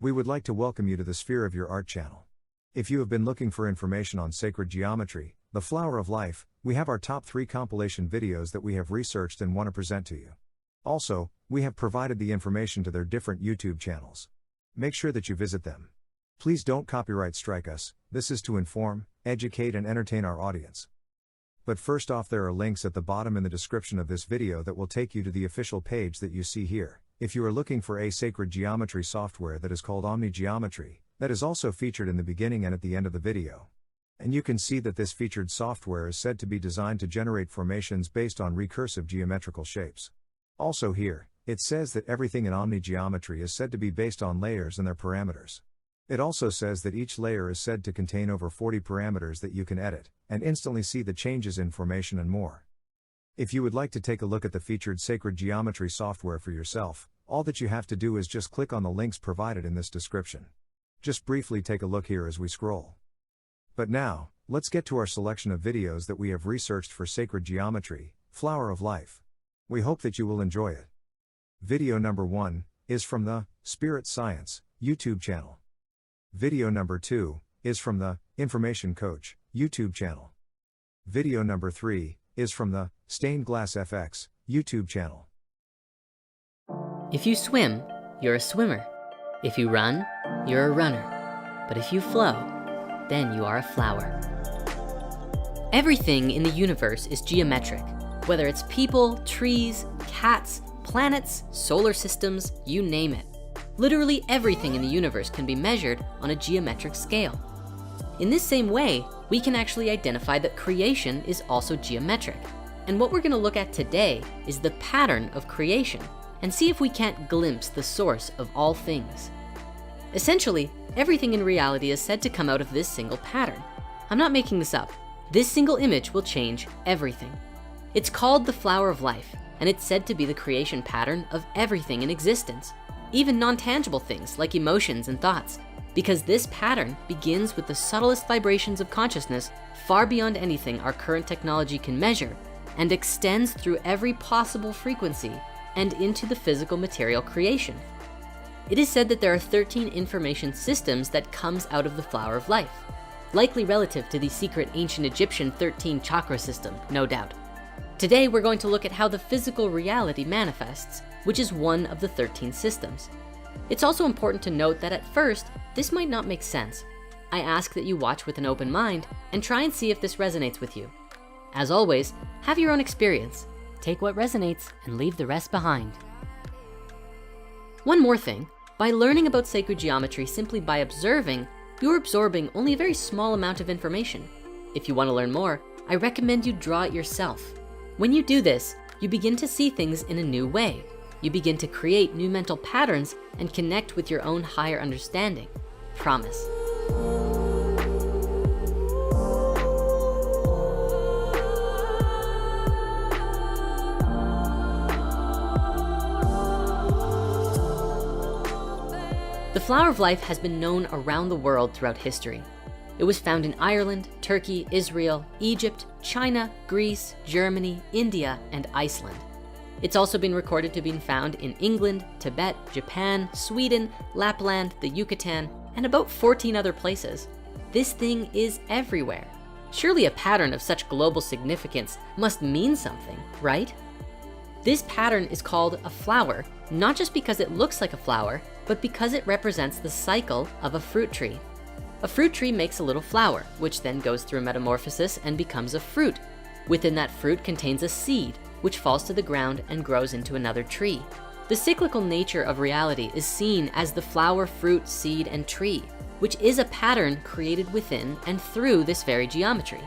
We would like to welcome you to the Sphere of Your Art channel. If you have been looking for information on sacred geometry, the flower of life, we have our top 3 compilation videos that we have researched and want to present to you. Also, we have provided the information to their different YouTube channels. Make sure that you visit them. Please don't copyright strike us. This is to inform, educate and entertain our audience. But first off, there are links at the bottom in the description of this video that will take you to the official page that you see here. If you are looking for a sacred geometry software that is called OmniGeometry, that is also featured in the beginning and at the end of the video. And you can see that this featured software is said to be designed to generate formations based on recursive geometrical shapes. Also here, it says that everything in OmniGeometry is said to be based on layers and their parameters. It also says that each layer is said to contain over 40 parameters that you can edit, and instantly see the changes in formation and more. If you would like to take a look at the featured sacred geometry software for yourself, all that you have to do is just click on the links provided in this description. Just briefly take a look here as we scroll. But now, let's get to our selection of videos that we have researched for sacred geometry, flower of life. We hope that you will enjoy it. Video number 1 is from the Spirit Science YouTube channel. Video number 2 is from the InformationCoach YouTube channel. Video number 3 is from the stainedglassfx YouTube channel. If you swim, you're a swimmer. If you run, you're a runner. But if you flow, then you are a flower. Everything in the universe is geometric, whether it's people, trees, cats, planets, solar systems, you name it. Literally everything in the universe can be measured on a geometric scale. In this same way, we can actually identify that creation is also geometric. And what we're gonna look at today is the pattern of creation and see if we can't glimpse the source of all things. Essentially, everything in reality is said to come out of this single pattern. I'm not making this up. This single image will change everything. It's called the flower of life, and it's said to be the creation pattern of everything in existence, even non-tangible things like emotions and thoughts, because this pattern begins with the subtlest vibrations of consciousness far beyond anything our current technology can measure, and extends through every possible frequency and into the physical material creation. It is said that there are 13 information systems that comes out of the flower of life, likely relative to the secret ancient Egyptian 13 chakra system, no doubt. Today, we're going to look at how the physical reality manifests, which is one of the 13 systems. It's also important to note that at first, this might not make sense. I ask that you watch with an open mind and try and see if this resonates with you. As always, have your own experience. Take what resonates and leave the rest behind. One more thing, by learning about sacred geometry simply by observing, you're absorbing only a very small amount of information. If you want to learn more, I recommend you draw it yourself. When you do this, you begin to see things in a new way. You begin to create new mental patterns and connect with your own higher understanding. Promise. The flower of life has been known around the world throughout history. It was found in Ireland, Turkey, Israel, Egypt, China, Greece, Germany, India, and Iceland. It's also been recorded to be found in England, Tibet, Japan, Sweden, Lapland, the Yucatan, and about 14 other places. This thing is everywhere. Surely a pattern of such global significance must mean something, right? This pattern is called a flower, not just because it looks like a flower, but because it represents the cycle of a fruit tree. A fruit tree makes a little flower, which then goes through metamorphosis and becomes a fruit. Within that fruit contains a seed, which falls to the ground and grows into another tree. The cyclical nature of reality is seen as the flower, fruit, seed, and tree, which is a pattern created within and through this very geometry.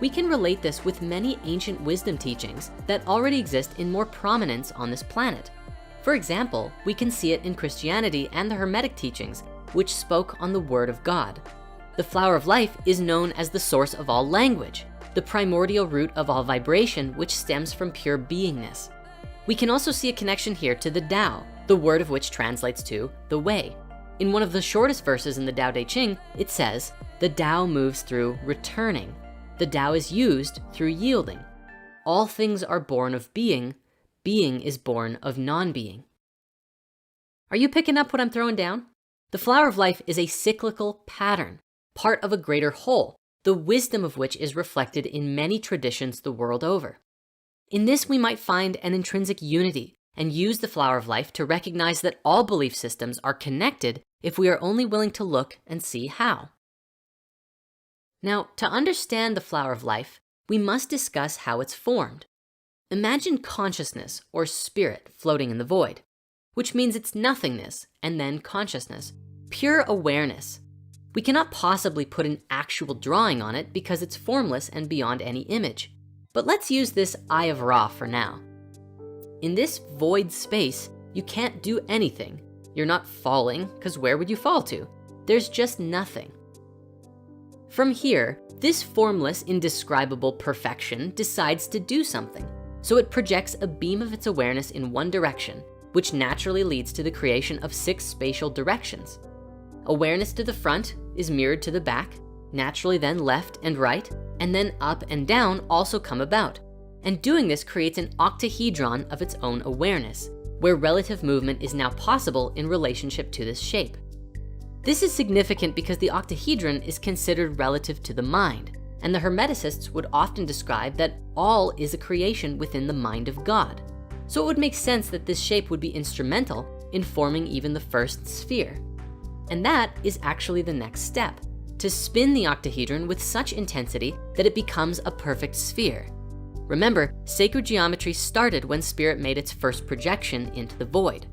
We can relate this with many ancient wisdom teachings that already exist in more prominence on this planet. For example, we can see it in Christianity and the Hermetic teachings, which spoke on the word of God. The flower of life is known as the source of all language, the primordial root of all vibration, which stems from pure beingness. We can also see a connection here to the Tao, the word of which translates to the way. In one of the shortest verses in the Tao Te Ching, it says, the Tao moves through returning. The Tao is used through yielding. All things are born of being. Being is born of non-being. Are you picking up what I'm throwing down? The flower of life is a cyclical pattern, part of a greater whole, the wisdom of which is reflected in many traditions the world over. In this, we might find an intrinsic unity and use the flower of life to recognize that all belief systems are connected if we are only willing to look and see how. Now, to understand the flower of life, we must discuss how it's formed. Imagine consciousness or spirit floating in the void, which means it's nothingness and then consciousness, pure awareness. We cannot possibly put an actual drawing on it because it's formless and beyond any image. But let's use this eye of Ra for now. In this void space, you can't do anything. You're not falling, because where would you fall to? There's just nothing. From here, this formless, indescribable perfection decides to do something. So it projects a beam of its awareness in one direction, which naturally leads to the creation of 6 spatial directions. Awareness to the front is mirrored to the back, naturally then left and right, and then up and down also come about. And doing this creates an octahedron of its own awareness, where relative movement is now possible in relationship to this shape. This is significant because the octahedron is considered relative to the mind, and the Hermeticists would often describe that all is a creation within the mind of God. So it would make sense that this shape would be instrumental in forming even the first sphere. And that is actually the next step, to spin the octahedron with such intensity that it becomes a perfect sphere. Remember, sacred geometry started when spirit made its first projection into the void.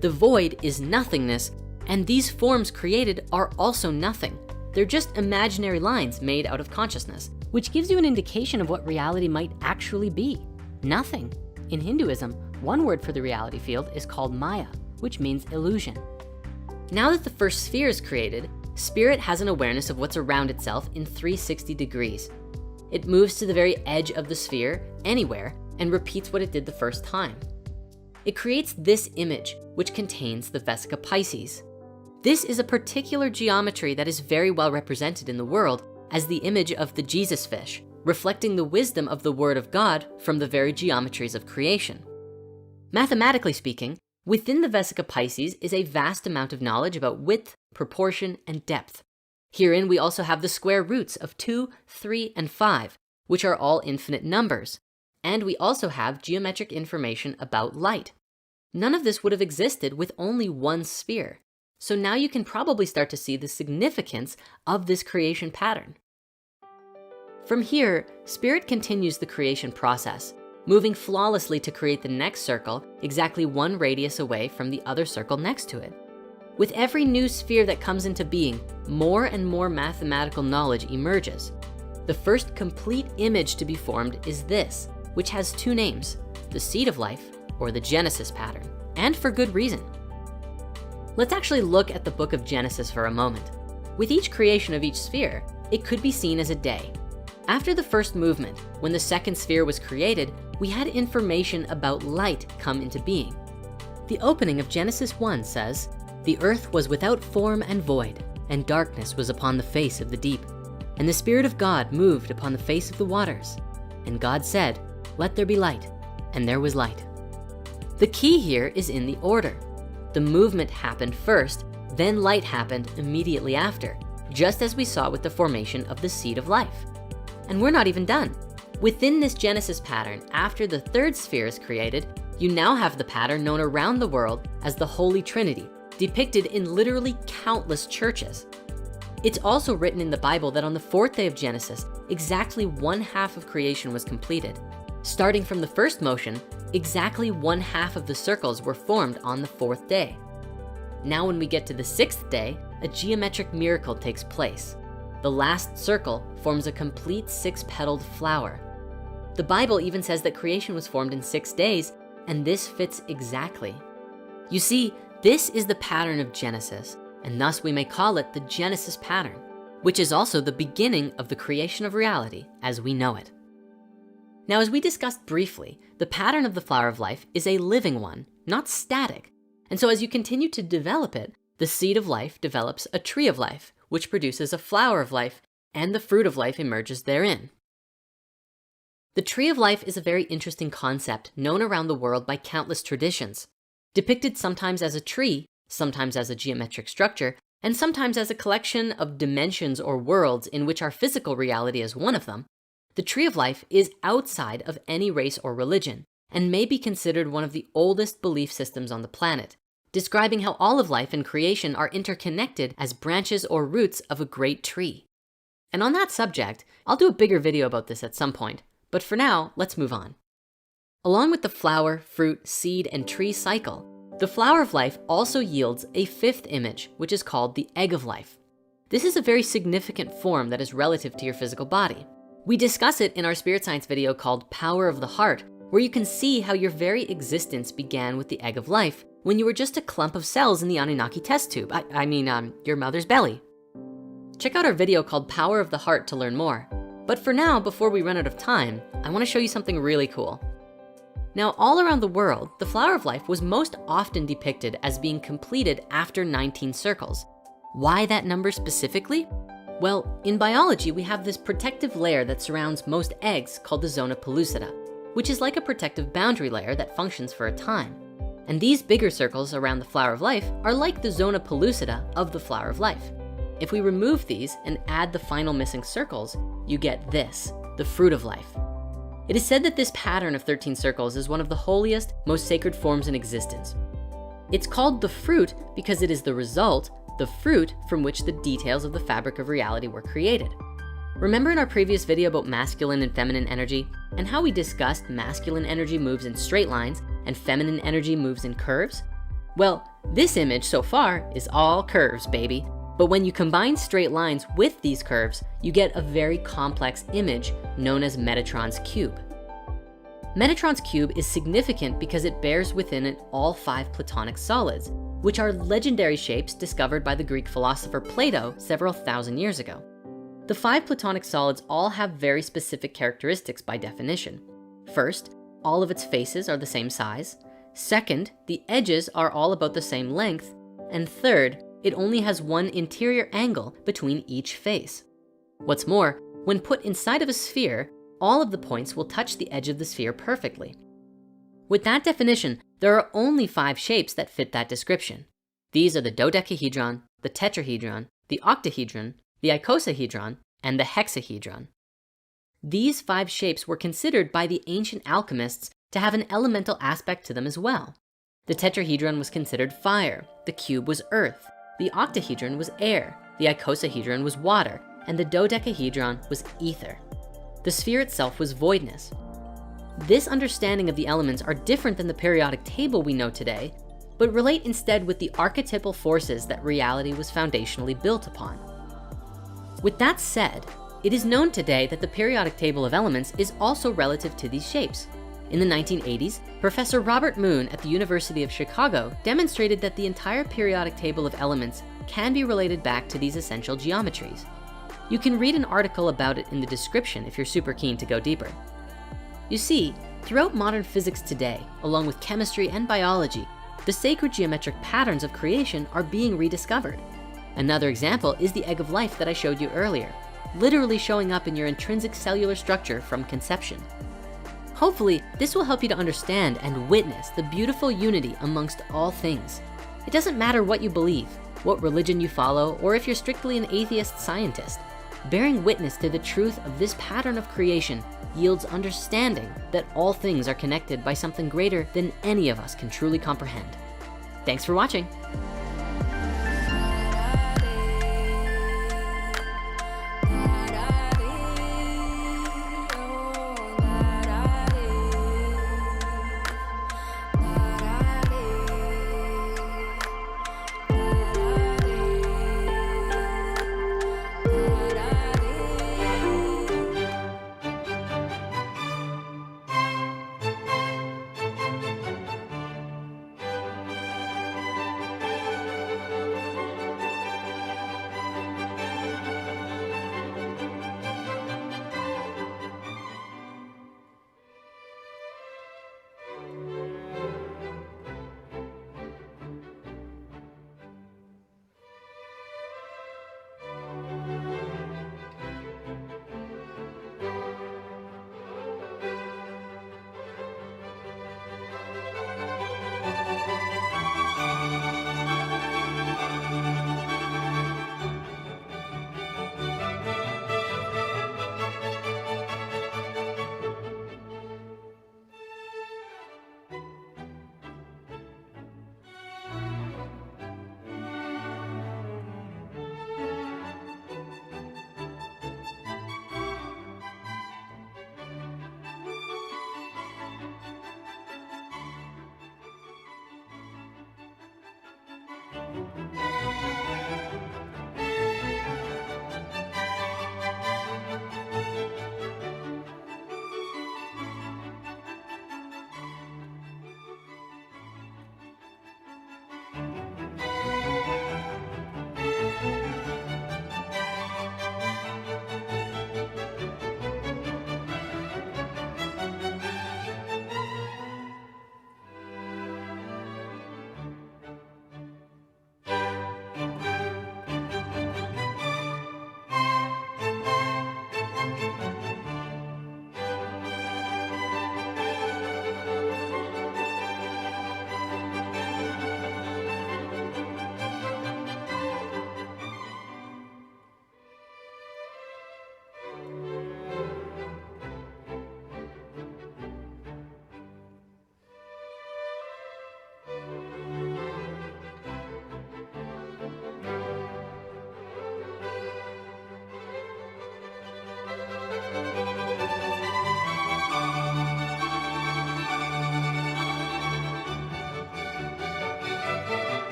The void is nothingness, and these forms created are also nothing. They're just imaginary lines made out of consciousness, which gives you an indication of what reality might actually be. Nothing. In Hinduism, one word for the reality field is called Maya, which means illusion. Now that the first sphere is created, spirit has an awareness of what's around itself in 360 degrees. It moves to the very edge of the sphere, anywhere, and repeats what it did the first time. It creates this image, which contains the Vesica Pisces. This is a particular geometry that is very well represented in the world as the image of the Jesus fish, reflecting the wisdom of the word of God from the very geometries of creation. Mathematically speaking, within the Vesica Pisces is a vast amount of knowledge about width, proportion, and depth. Herein, we also have the square roots of 2, 3, and 5, which are all infinite numbers. And we also have geometric information about light. None of this would have existed with only one sphere. So now you can probably start to see the significance of this creation pattern. From here, spirit continues the creation process, moving flawlessly to create the next circle exactly 1 radius away from the other circle next to it. With every new sphere that comes into being, more and more mathematical knowledge emerges. The first complete image to be formed is this, which has 2 names, the seed of life or the Genesis pattern, and for good reason. Let's actually look at the book of Genesis for a moment. With each creation of each sphere, it could be seen as a day. After the first movement, when the second sphere was created, we had information about light come into being. The opening of Genesis 1 says, "The earth was without form and void, and darkness was upon the face of the deep. And the Spirit of God moved upon the face of the waters. And God said, let there be light, and there was light." The key here is in the order. The movement happened first, then light happened immediately after, just as we saw with the formation of the seed of life. And we're not even done. Within this Genesis pattern, after the third sphere is created, you now have the pattern known around the world as the Holy Trinity, depicted in literally countless churches. It's also written in the Bible that on the 4th day of Genesis, exactly 1/2 of creation was completed. Starting from the first motion, exactly 1/2 of the circles were formed on the 4th day. Now when we get to the 6th day, a geometric miracle takes place. The last circle forms a complete 6-petaled flower. The Bible even says that creation was formed in 6 days, and this fits exactly. You see, this is the pattern of Genesis, and thus we may call it the Genesis pattern, which is also the beginning of the creation of reality as we know it. Now, as we discussed briefly, the pattern of the flower of life is a living one, not static. And so as you continue to develop it, the seed of life develops a tree of life, which produces a flower of life, and the fruit of life emerges therein. The tree of life is a very interesting concept known around the world by countless traditions. Depicted sometimes as a tree, sometimes as a geometric structure, and sometimes as a collection of dimensions or worlds in which our physical reality is one of them, the tree of life is outside of any race or religion and may be considered one of the oldest belief systems on the planet, describing how all of life and creation are interconnected as branches or roots of a great tree. And on that subject, I'll do a bigger video about this at some point, but for now, let's move on. Along with the flower, fruit, seed, and tree cycle, the flower of life also yields a fifth image, which is called the egg of life. This is a very significant form that is relative to your physical body. We discuss it in our spirit science video called Power of the Heart, where you can see how your very existence began with the egg of life when you were just a clump of cells in the Anunnaki test tube. Your mother's belly. Check out our video called Power of the Heart to learn more. But for now, before we run out of time, I wanna show you something really cool. Now, all around the world, the flower of life was most often depicted as being completed after 19 circles. Why that number specifically? Well, in biology, we have this protective layer that surrounds most eggs called the zona pellucida, which is like a protective boundary layer that functions for a time. And these bigger circles around the flower of life are like the zona pellucida of the flower of life. If we remove these and add the final missing circles, you get this, the fruit of life. It is said that this pattern of 13 circles is one of the holiest, most sacred forms in existence. It's called the fruit because it is the result, the fruit from which the details of the fabric of reality were created. Remember in our previous video about masculine and feminine energy and how we discussed masculine energy moves in straight lines and feminine energy moves in curves? Well, this image so far is all curves, baby. But when you combine straight lines with these curves, you get a very complex image known as Metatron's cube. Metatron's cube is significant because it bears within it all 5 Platonic solids, which are legendary shapes discovered by the Greek philosopher Plato several thousand years ago. The 5 Platonic solids all have very specific characteristics by definition. First, all of its faces are the same size. Second, the edges are all about the same length. And third, it only has one interior angle between each face. What's more, when put inside of a sphere, all of the points will touch the edge of the sphere perfectly. With that definition, there are only 5 shapes that fit that description. These are the dodecahedron, the tetrahedron, the octahedron, the icosahedron, and the hexahedron. These 5 shapes were considered by the ancient alchemists to have an elemental aspect to them as well. The tetrahedron was considered fire, the cube was earth, the octahedron was air, the icosahedron was water, and the dodecahedron was ether. The sphere itself was voidness. This understanding of the elements are different than the periodic table we know today, but relate instead with the archetypal forces that reality was foundationally built upon. With that said, it is known today that the periodic table of elements is also relative to these shapes. In the 1980s, Professor Robert Moon at the University of Chicago demonstrated that the entire periodic table of elements can be related back to these essential geometries. You can read an article about it in the description if you're super keen to go deeper. You see, throughout modern physics today, along with chemistry and biology, the sacred geometric patterns of creation are being rediscovered. Another example is the egg of life that I showed you earlier, literally showing up in your intrinsic cellular structure from conception. Hopefully, this will help you to understand and witness the beautiful unity amongst all things. It doesn't matter what you believe, what religion you follow, or if you're strictly an atheist scientist. Bearing witness to the truth of this pattern of creation yields understanding that all things are connected by something greater than any of us can truly comprehend. Thanks for watching.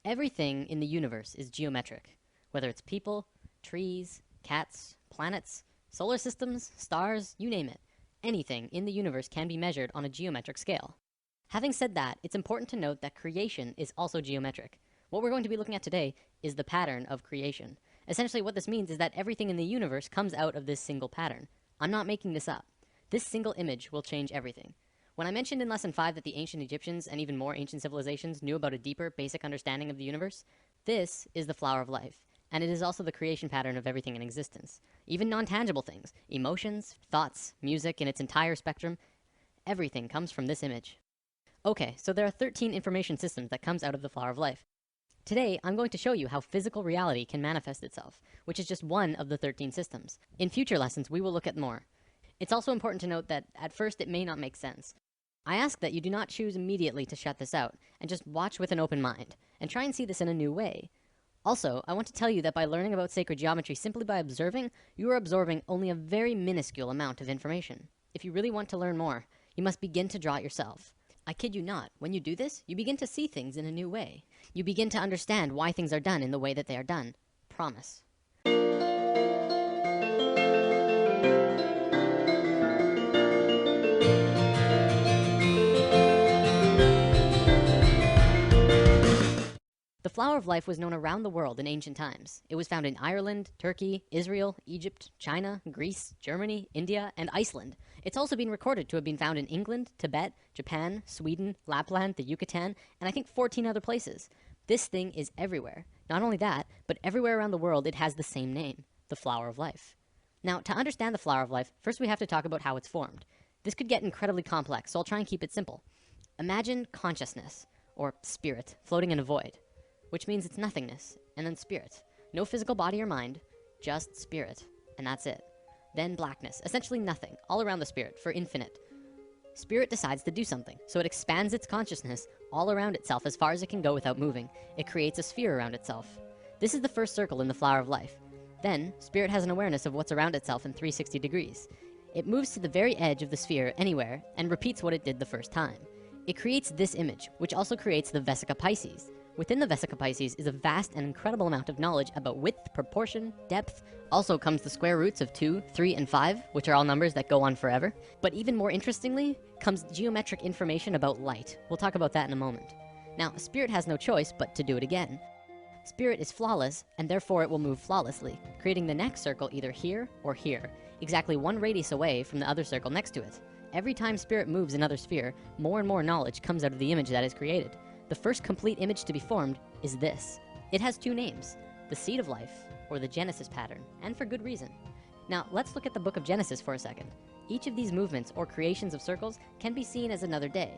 Everything in the universe is geometric, whether it's people, trees, cats, planets, solar systems, stars, you name it. Anything in the universe can be measured on a geometric scale. Having said that, it's important to note that creation is also geometric. What we're going to be looking at today is the pattern of creation. Essentially, what this means is that everything in the universe comes out of this single pattern. I'm not making this up. This single image will change everything. When I mentioned in lesson 5 that the ancient Egyptians and even more ancient civilizations knew about a deeper, basic understanding of the universe, this is the flower of life, and it is also the creation pattern of everything in existence. Even non-tangible things, emotions, thoughts, music in its entire spectrum, everything comes from this image. Okay, so there are 13 information systems that comes out of the flower of life. Today, I'm going to show you how physical reality can manifest itself, which is just one of the 13 systems. In future lessons, we will look at more. It's also important to note that at first it may not make sense. I ask that you do not choose immediately to shut this out, and just watch with an open mind, and try and see this in a new way. Also, I want to tell you that by learning about sacred geometry simply by observing, you are absorbing only a very minuscule amount of information. If you really want to learn more, you must begin to draw it yourself. I kid you not, when you do this, you begin to see things in a new way. You begin to understand why things are done in the way that they are done. Promise. The flower of life was known around the world in ancient times. It was found in Ireland, Turkey, Israel, Egypt, China, Greece, Germany, India, and Iceland. It's also been recorded to have been found in England, Tibet, Japan, Sweden, Lapland, the Yucatan, and I think 14 other places. This thing is everywhere. Not only that, but everywhere around the world it has the same name, the flower of life. Now, to understand the flower of life, first we have to talk about how it's formed. This could get incredibly complex, so I'll try and keep it simple. Imagine consciousness, or spirit, floating in a void, which means it's nothingness, and then spirit. No physical body or mind, just spirit, and that's it. Then blackness, essentially nothing, all around the spirit, for infinite. Spirit decides to do something, so it expands its consciousness all around itself as far as it can go without moving. It creates a sphere around itself. This is the first circle in the flower of life. Then, spirit has an awareness of what's around itself in 360 degrees. It moves to the very edge of the sphere anywhere, and repeats what it did the first time. It creates this image, which also creates the Vesica Pisces. Within the Vesica Pisces is a vast and incredible amount of knowledge about width, proportion, depth. Also comes the square roots of 2, 3, and 5, which are all numbers that go on forever. But even more interestingly, comes geometric information about light. We'll talk about that in a moment. Now, spirit has no choice but to do it again. Spirit is flawless, and therefore it will move flawlessly, creating the next circle either here or here, exactly one radius away from the other circle next to it. Every time spirit moves another sphere, more and more knowledge comes out of the image that is created. The first complete image to be formed is this. It has two names, the seed of life, or the Genesis pattern, and for good reason. Now, let's look at the book of Genesis for a second. Each of these movements or creations of circles can be seen as another day.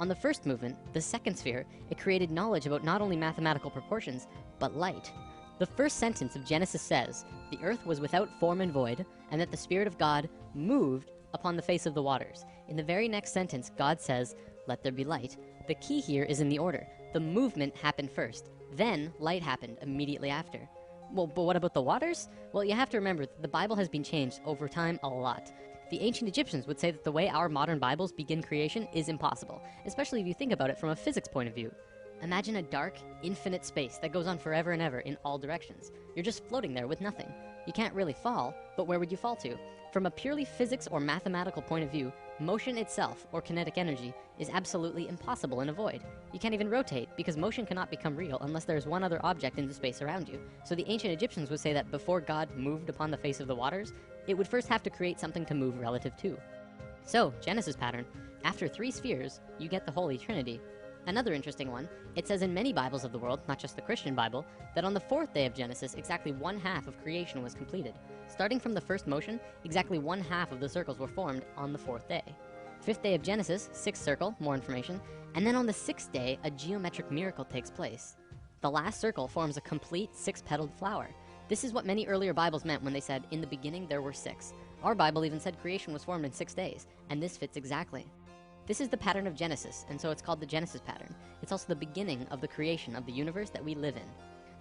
On the first movement, the second sphere, it created knowledge about not only mathematical proportions, but light. The first sentence of Genesis says, the earth was without form and void, and that the Spirit of God moved upon the face of the waters. In the very next sentence, God says, let there be light. The key here is in the order. The movement happened first, then light happened immediately after. Well, but what about the waters? Well, you have to remember that the Bible has been changed over time a lot. The ancient Egyptians would say that the way our modern Bibles begin creation is impossible, especially if you think about it from a physics point of view. Imagine a dark, infinite space that goes on forever and ever in all directions. You're just floating there with nothing. You can't really fall, but where would you fall to? From a purely physics or mathematical point of view, motion itself, or kinetic energy, is absolutely impossible in a void. You can't even rotate, because motion cannot become real unless there's one other object in the space around you. So the ancient Egyptians would say that before God moved upon the face of the waters, it would first have to create something to move relative to. So, Genesis pattern, after 3 spheres, you get the Holy Trinity. Another interesting one, it says in many Bibles of the world, not just the Christian Bible, that on the 4th day of Genesis, exactly 1/2 of creation was completed. Starting from the first motion, exactly 1/2 of the circles were formed on the 4th day. 5th day of Genesis, 6th circle, more information, and then on the 6th day, a geometric miracle takes place. The last circle forms a complete 6-petaled flower. This is what many earlier Bibles meant when they said, in the beginning there were 6. Our Bible even said creation was formed in 6 days, and this fits exactly. This is the pattern of Genesis, and so it's called the Genesis pattern. It's also the beginning of the creation of the universe that we live in.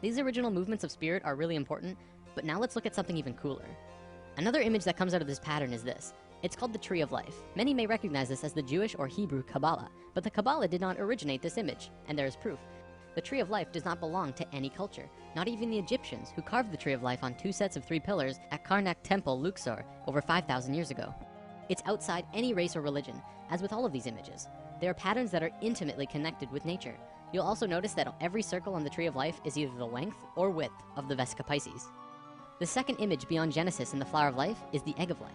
These original movements of spirit are really important, but now let's look at something even cooler. Another image that comes out of this pattern is this. It's called the Tree of Life. Many may recognize this as the Jewish or Hebrew Kabbalah, but the Kabbalah did not originate this image, and there is proof. The Tree of Life does not belong to any culture, not even the Egyptians, who carved the Tree of Life on 2 sets of 3 pillars at Karnak Temple, Luxor, over 5,000 years ago. It's outside any race or religion, as with all of these images. They are patterns that are intimately connected with nature. You'll also notice that every circle on the Tree of Life is either the length or width of the Vesica Pisces. The second image beyond Genesis in the Flower of Life is the Egg of Life.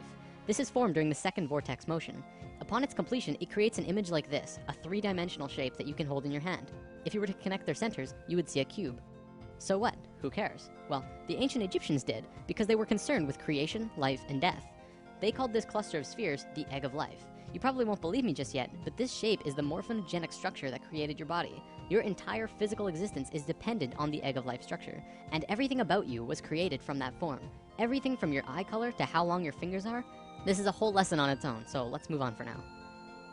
This is formed during the second vortex motion. Upon its completion, it creates an image like this, a 3-dimensional shape that you can hold in your hand. If you were to connect their centers, you would see a cube. So what? Who cares? Well, the ancient Egyptians did, because they were concerned with creation, life, and death. They called this cluster of spheres the Egg of Life. You probably won't believe me just yet, but this shape is the morphogenic structure that created your body. Your entire physical existence is dependent on the Egg of Life structure, and everything about you was created from that form. Everything from your eye color to how long your fingers are. This is a whole lesson on its own, so let's move on for now.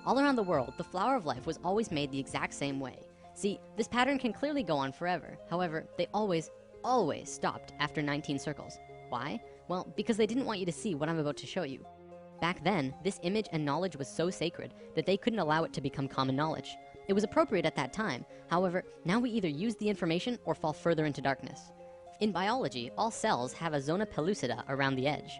All around the world, the Flower of Life was always made the exact same way. See, this pattern can clearly go on forever. However, they always stopped after 19 circles. Why? Well, because they didn't want you to see what I'm about to show you. Back then, this image and knowledge was so sacred that they couldn't allow it to become common knowledge. It was appropriate at that time. However, now we either use the information or fall further into darkness. In biology, all cells have a zona pellucida around the edge.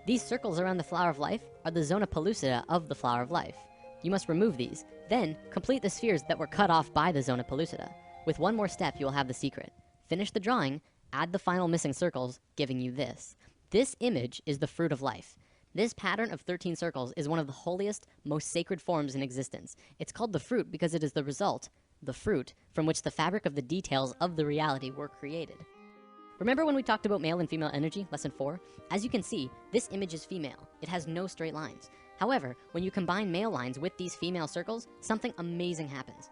These circles around the Flower of Life are the zona pellucida of the Flower of Life. You must remove these, then complete the spheres that were cut off by the zona pellucida. With one more step, you will have the secret. Finish the drawing, add the final missing circles, giving you this. This image is the Fruit of Life. This pattern of 13 circles is one of the holiest, most sacred forms in existence. It's called the fruit because it is the result, the fruit, from which the fabric of the details of the reality were created. Remember when we talked about male and female energy, lesson 4? As you can see, this image is female. It has no straight lines. However, when you combine male lines with these female circles, something amazing happens.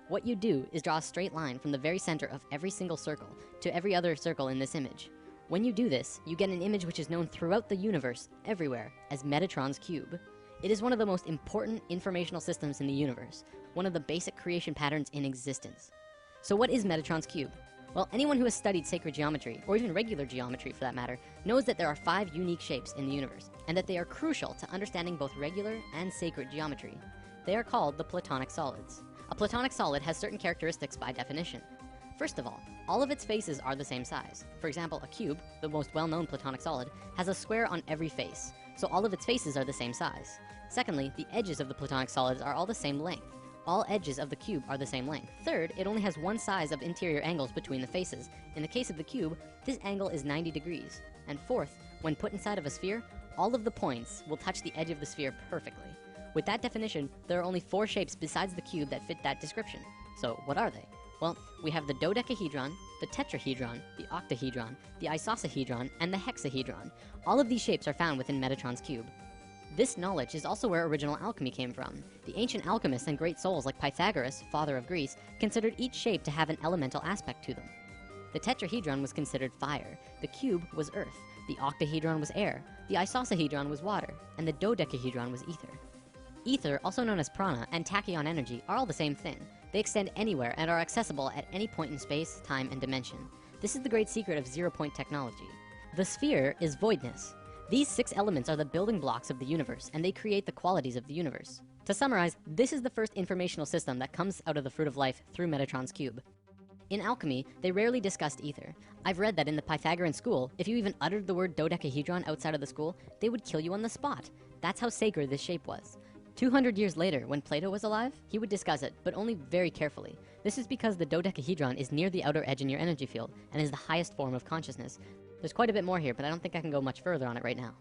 What you do is draw a straight line from the very center of every single circle to every other circle in this image. When you do this, you get an image which is known throughout the universe, everywhere, as Metatron's cube. It is one of the most important informational systems in the universe, one of the basic creation patterns in existence. So what is Metatron's cube? Well, anyone who has studied sacred geometry, or even regular geometry for that matter, knows that there are 5 unique shapes in the universe, and that they are crucial to understanding both regular and sacred geometry. They are called the Platonic solids. A Platonic solid has certain characteristics by definition. First of all of its faces are the same size. For example, a cube, the most well-known Platonic solid, has a square on every face, so all of its faces are the same size. Secondly, the edges of the Platonic solids are all the same length. All edges of the cube are the same length. Third, it only has one size of interior angles between the faces. In the case of the cube, this angle is 90 degrees. And fourth, when put inside of a sphere, all of the points will touch the edge of the sphere perfectly. With that definition, there are only 4 shapes besides the cube that fit that description. So what are they? Well, we have the dodecahedron, the tetrahedron, the octahedron, the isosahedron, and the hexahedron. All of these shapes are found within Metatron's cube. This knowledge is also where original alchemy came from. The ancient alchemists and great souls like Pythagoras, father of Greece, considered each shape to have an elemental aspect to them. The tetrahedron was considered fire, the cube was earth, the octahedron was air, the isosahedron was water, and the dodecahedron was ether. Ether, also known as prana, and tachyon energy are all the same thing. They extend anywhere and are accessible at any point in space, time, and dimension. This is the great secret of zero-point technology. The sphere is voidness. These 6 elements are the building blocks of the universe, and they create the qualities of the universe. To summarize, this is the first informational system that comes out of the Fruit of Life through Metatron's cube. In alchemy, they rarely discussed ether. I've read that in the Pythagorean school, if you even uttered the word dodecahedron outside of the school, they would kill you on the spot. That's how sacred this shape was. 200 years later, when Plato was alive, he would discuss it, but only very carefully. This is because the dodecahedron is near the outer edge in your energy field, and is the highest form of consciousness. There's quite a bit more here, but I don't think I can go much further on it right now.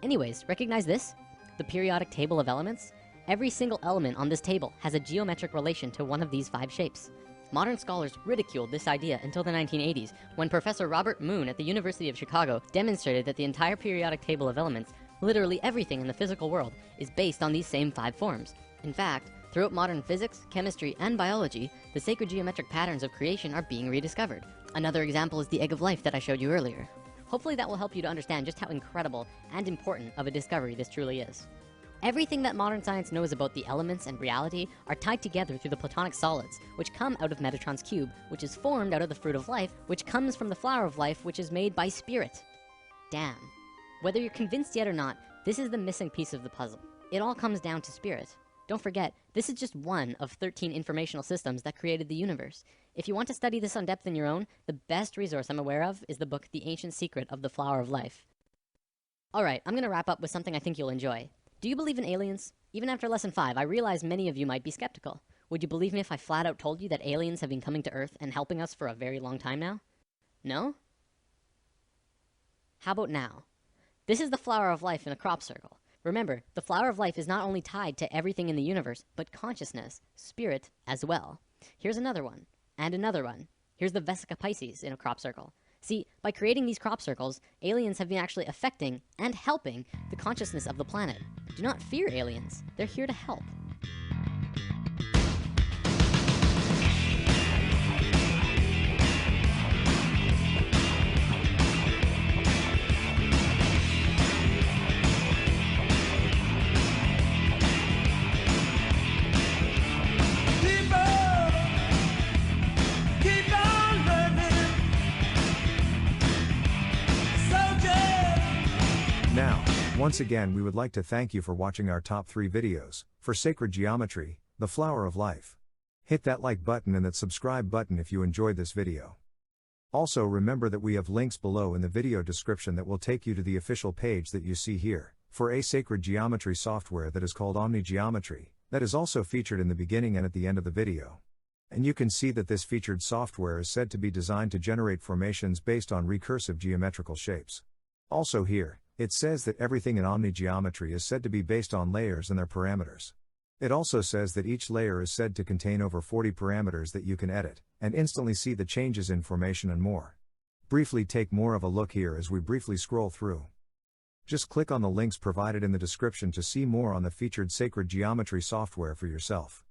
Anyways, recognize this? The periodic table of elements? Every single element on this table has a geometric relation to one of these 5 shapes. Modern scholars ridiculed this idea until the 1980s, when Professor Robert Moon at the University of Chicago demonstrated that the entire periodic table of elements, literally everything in the physical world, is based on these same 5 forms. In fact, throughout modern physics, chemistry, and biology, the sacred geometric patterns of creation are being rediscovered. Another example is the Egg of Life that I showed you earlier. Hopefully that will help you to understand just how incredible and important of a discovery this truly is. Everything that modern science knows about the elements and reality are tied together through the Platonic solids, which come out of Metatron's cube, which is formed out of the Fruit of Life, which comes from the Flower of Life, which is made by spirit. Damn. Whether you're convinced yet or not, this is the missing piece of the puzzle. It all comes down to spirit. Don't forget, this is just one of 13 informational systems that created the universe. If you want to study this on depth in your own, the best resource I'm aware of is the book The Ancient Secret of the Flower of Life. Alright, I'm gonna wrap up with something I think you'll enjoy. Do you believe in aliens? Even after lesson 5, I realize many of you might be skeptical. Would you believe me if I flat out told you that aliens have been coming to Earth and helping us for a very long time now? No? How about now? This is the flower of life in a crop circle. Remember, the flower of life is not only tied to everything in the universe, but consciousness, spirit, as well. Here's another one, and another one. Here's the Vesica Pisces in a crop circle. See, by creating these crop circles, aliens have been actually affecting and helping the consciousness of the planet. Do not fear aliens. They're here to help. Now, once again we would like to thank you for watching our top 3 videos, for Sacred Geometry, the Flower of Life. Hit that like button and that subscribe button if you enjoyed this video. Also remember that we have links below in the video description that will take you to the official page that you see here, for a sacred geometry software that is called OmniGeometry, that is also featured in the beginning and at the end of the video. And you can see that this featured software is said to be designed to generate formations based on recursive geometrical shapes. Also here, it says that everything in OmniGeometry is said to be based on layers and their parameters. It also says that each layer is said to contain over 40 parameters that you can edit, and instantly see the changes in formation and more. Briefly take more of a look here as we briefly scroll through. Just click on the links provided in the description to see more on the featured sacred geometry software for yourself.